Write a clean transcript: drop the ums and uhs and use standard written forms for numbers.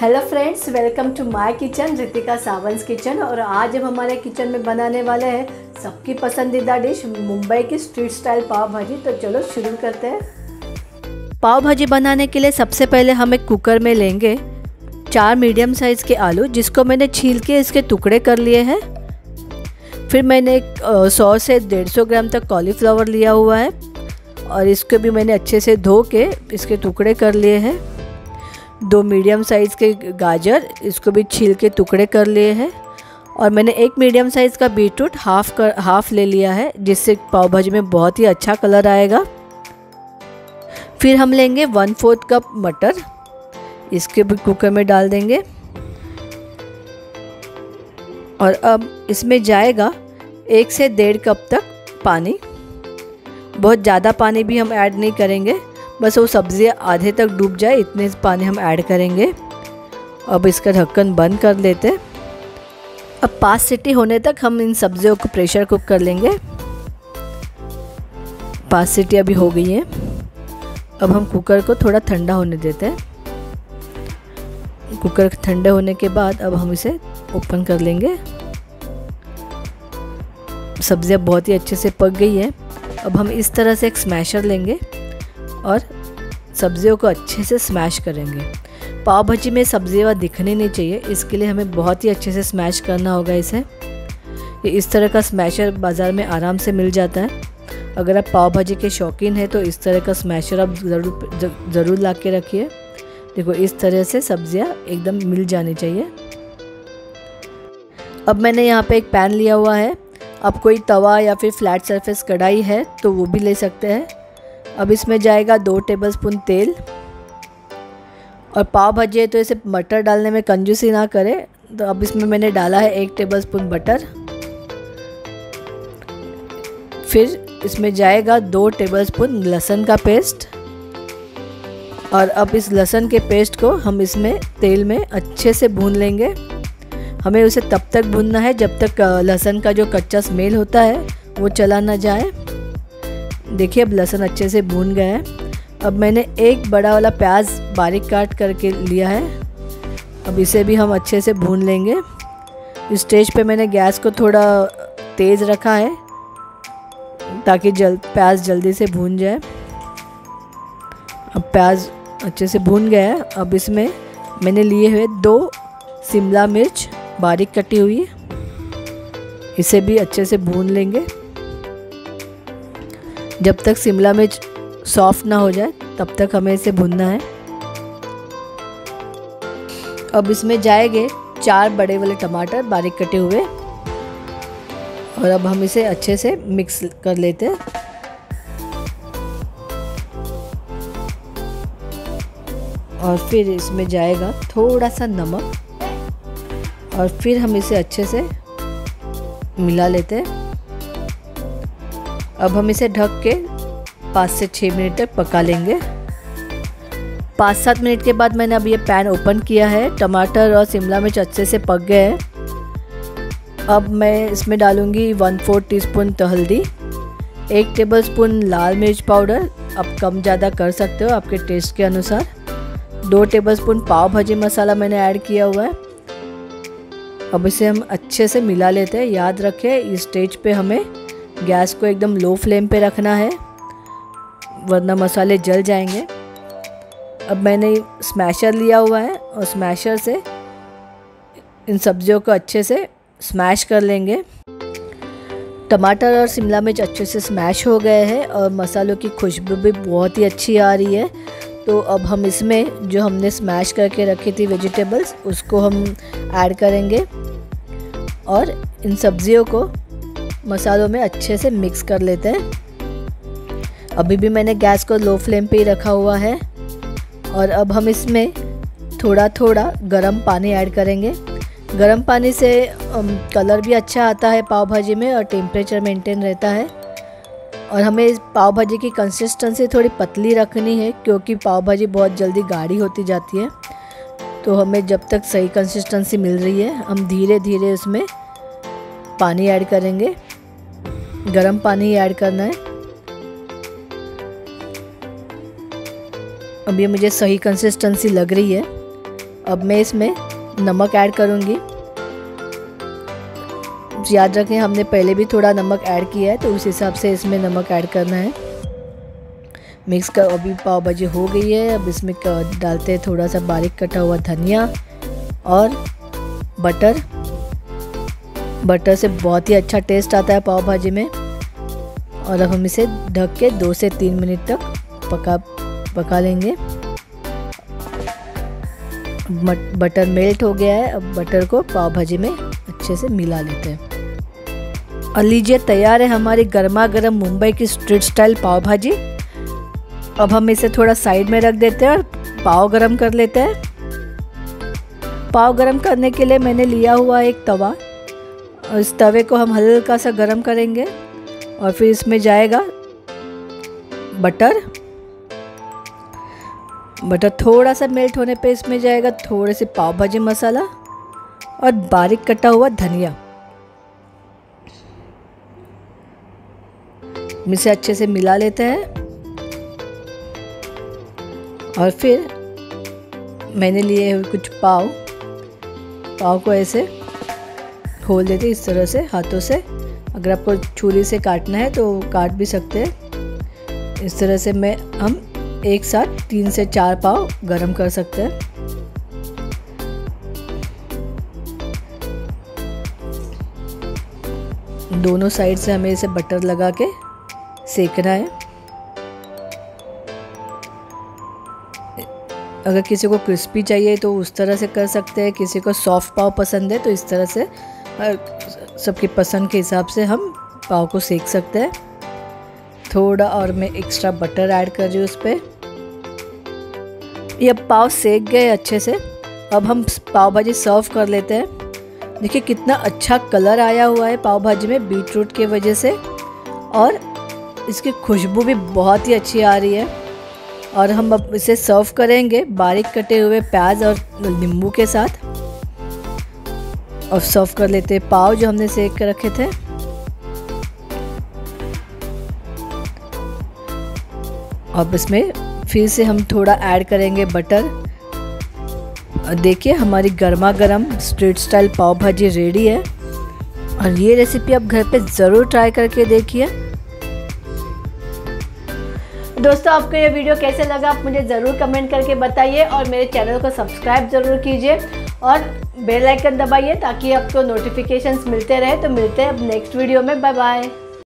Hello friends, welcome to my kitchen, Ritika Sawant kitchen. और आज हम हमारे किचन में बनाने वाले हैं सबकी पसंदीदा डिश मुंबई की स्ट्रीट स्टाइल पाव भाजी। तो चलो शुरू करते हैं। पाव भाजी बनाने के लिए सबसे पहले हम एक कुकर में लेंगे 4 मीडियम साइज़ के आलू, जिसको मैंने छील के इसके टुकड़े कर लिए हैं। फिर मैंने 100 से 150 ग्राम तक कॉलीफ्लावर लिया हुआ है और इसको भी मैंने अच्छे से धो के इसके टुकड़े कर लिए हैं। 2 मीडियम साइज़ के गाजर, इसको भी छील के टुकड़े कर लिए हैं। और मैंने 1 मीडियम साइज़ का बीटरूट हाफ ले लिया है, जिससे पाव भाजी में बहुत ही अच्छा कलर आएगा। फिर हम लेंगे 1/4 कप मटर, इसके भी कुकर में डाल देंगे। और अब इसमें जाएगा 1 से 1.5 कप तक पानी। बहुत ज़्यादा पानी भी हम ऐड नहीं करेंगे, बस वो सब्ज़ी आधे तक डूब जाए इतने पानी हम ऐड करेंगे। अब इसका ढक्कन बंद कर लेते हैं। अब 5 सीटी होने तक हम इन सब्जियों को प्रेशर कुक कर लेंगे। 5 सीटी अभी हो गई हैं। अब हम कुकर को थोड़ा ठंडा होने देते हैं। कुकर ठंडे होने के बाद अब हम इसे ओपन कर लेंगे। सब्जियां बहुत ही अच्छे से पक गई है। अब हम इस तरह से एक स्मैशर लेंगे और सब्जियों को अच्छे से स्मैश करेंगे। पाव भाजी में सब्जियां दिखनी नहीं चाहिए, इसके लिए हमें बहुत ही अच्छे से स्मैश करना होगा इसे। ये इस तरह का स्मैशर बाज़ार में आराम से मिल जाता है। अगर आप पाव भाजी के शौकीन हैं तो इस तरह का स्मैशर आप ज़रूर ला के रखिए। देखो, इस तरह से सब्जियां एकदम मिल जानी चाहिए। अब मैंने यहाँ पे एक पैन लिया हुआ है। अब कोई तवा या फिर फ्लैट सरफेस कढ़ाई है तो वो भी ले सकते हैं। अब इसमें जाएगा 2 टेबलस्पून तेल। और पाव भाजी है तो इसे मटर डालने में कंजूसी ना करें, तो अब इसमें मैंने डाला है 1 टेबलस्पून बटर। फिर इसमें जाएगा 2 टेबलस्पून लहसुन का पेस्ट। और अब इस लहसुन के पेस्ट को हम इसमें तेल में अच्छे से भून लेंगे। हमें उसे तब तक भूनना है जब तक लहसुन का जो कच्चा स्मेल होता है वो चला ना जाए। देखिए, अब लहसुन अच्छे से भून गया है। अब मैंने एक बड़ा वाला प्याज बारीक काट करके लिया है। अब इसे भी हम अच्छे से भून लेंगे। इस स्टेज पे मैंने गैस को थोड़ा तेज़ रखा है ताकि प्याज जल्दी से भून जाए। अब प्याज अच्छे से भून गया है। अब इसमें मैंने लिए हुए 2 शिमला मिर्च बारीक कटी हुई, इसे भी अच्छे से भून लेंगे। जब तक शिमला मिर्च सॉफ्ट ना हो जाए तब तक हमें इसे भूनना है। अब इसमें जाएंगे 4 बड़े वाले टमाटर बारीक कटे हुए। और अब हम इसे अच्छे से मिक्स कर लेते हैं। और फिर इसमें जाएगा थोड़ा सा नमक। और फिर हम इसे अच्छे से मिला लेते हैं। अब हम इसे ढक के 5 से 6 मिनट तक पका लेंगे। 5-7 मिनट के बाद मैंने अब ये पैन ओपन किया है। टमाटर और शिमला मिर्च अच्छे से पक गए हैं। अब मैं इसमें डालूंगी 1/4 टीस्पून हल्दी, 1 टेबलस्पून लाल मिर्च पाउडर, आप कम ज़्यादा कर सकते हो आपके टेस्ट के अनुसार। 2 टेबलस्पून पाव भाजी मसाला मैंने ऐड किया हुआ है। अब इसे हम अच्छे से मिला लेते हैं। याद रखें, इस स्टेज पे हमें गैस को एकदम लो फ्लेम पे रखना है, वरना मसाले जल जाएंगे। अब मैंने स्मैशर लिया हुआ है और स्मैशर से इन सब्जियों को अच्छे से स्मैश कर लेंगे। टमाटर और शिमला मिर्च अच्छे से स्मैश हो गए हैं और मसालों की खुशबू भी बहुत ही अच्छी आ रही है। तो अब हम इसमें जो हमने स्मैश करके रखी थी वेजिटेबल्स, उसको हम ऐड करेंगे और इन सब्जियों को मसालों में अच्छे से मिक्स कर लेते हैं। अभी भी मैंने गैस को लो फ्लेम पे ही रखा हुआ है। और अब हम इसमें थोड़ा थोड़ा गर्म पानी ऐड करेंगे। गर्म पानी से कलर भी अच्छा आता है पाव भाजी में और टेम्परेचर मेंटेन रहता है। और हमें इस पाव भाजी की कंसिस्टेंसी थोड़ी पतली रखनी है, क्योंकि पाव भाजी बहुत जल्दी गाढ़ी होती जाती है। तो हमें जब तक सही कंसिस्टेंसी मिल रही है, हम धीरे धीरे उसमें पानी ऐड करेंगे। गर्म पानी ऐड करना है। अब ये मुझे सही कंसिस्टेंसी लग रही है। अब मैं इसमें नमक ऐड करूँगी। याद रखें हमने पहले भी थोड़ा नमक ऐड किया है, तो उस हिसाब से इसमें नमक ऐड करना है। मिक्स कर, अभी पाव भाजी हो गई है। अब इसमें डालते हैं थोड़ा सा बारीक कटा हुआ धनिया और बटर। बटर से बहुत ही अच्छा टेस्ट आता है पाव भाजी में। और अब हम इसे ढक के 2 से 3 मिनट तक पका लेंगे। बटर मेल्ट हो गया है। अब बटर को पाव भाजी में अच्छे से मिला लेते हैं। और लीजिए तैयार है हमारी गर्मा गर्म मुंबई की स्ट्रीट स्टाइल पाव भाजी। अब हम इसे थोड़ा साइड में रख देते हैं और पाव गरम कर लेते हैं। पाव गरम करने के लिए मैंने लिया हुआ एक तवा, और इस तवे को हम हल्का सा गरम करेंगे और फिर इसमें जाएगा बटर। बटर थोड़ा सा मेल्ट होने पे इसमें जाएगा थोड़े से पाव भाजी मसाला और बारीक कटा हुआ धनिया। इसे अच्छे से मिला लेते हैं। और फिर मैंने लिए हुए कुछ पाव को ऐसे खोल देते इस तरह से हाथों से। अगर आपको छुरी से काटना है तो काट भी सकते हैं। इस तरह से हम एक साथ 3 से 4 पाव गरम कर सकते हैं। दोनों साइड से हमें इसे बटर लगा के सेकना है। अगर किसी को क्रिस्पी चाहिए तो उस तरह से कर सकते हैं, किसी को सॉफ्ट पाव पसंद है तो इस तरह से सबकी पसंद के हिसाब से हम पाव को सेक सकते हैं। थोड़ा और मैं एक्स्ट्रा बटर ऐड कर रही हूँ उस पर। ये पाव सेक गए अच्छे से। अब हम पाव भाजी सर्व कर लेते हैं। देखिए कितना अच्छा कलर आया हुआ है पाव भाजी में बीट रूट की वजह से, और इसकी खुशबू भी बहुत ही अच्छी आ रही है। और हम अब इसे सर्व करेंगे बारीक कटे हुए प्याज और नींबू के साथ। और सर्व कर लेते हैं पाव जो हमने सेक कर रखे थे। अब इसमें फिर से हम थोड़ा ऐड करेंगे बटर। और देखिए हमारी गर्मा गर्म स्ट्रीट स्टाइल पाव भाजी रेडी है। और ये रेसिपी आप घर पे ज़रूर ट्राई करके देखिए। दोस्तों आपको ये वीडियो कैसे लगा आप मुझे ज़रूर कमेंट करके बताइए, और मेरे चैनल को सब्सक्राइब ज़रूर कीजिए और बेल आइकन दबाइए ताकि आपको नोटिफिकेशंस मिलते रहे। तो मिलते हैं अब नेक्स्ट वीडियो में। Bye bye.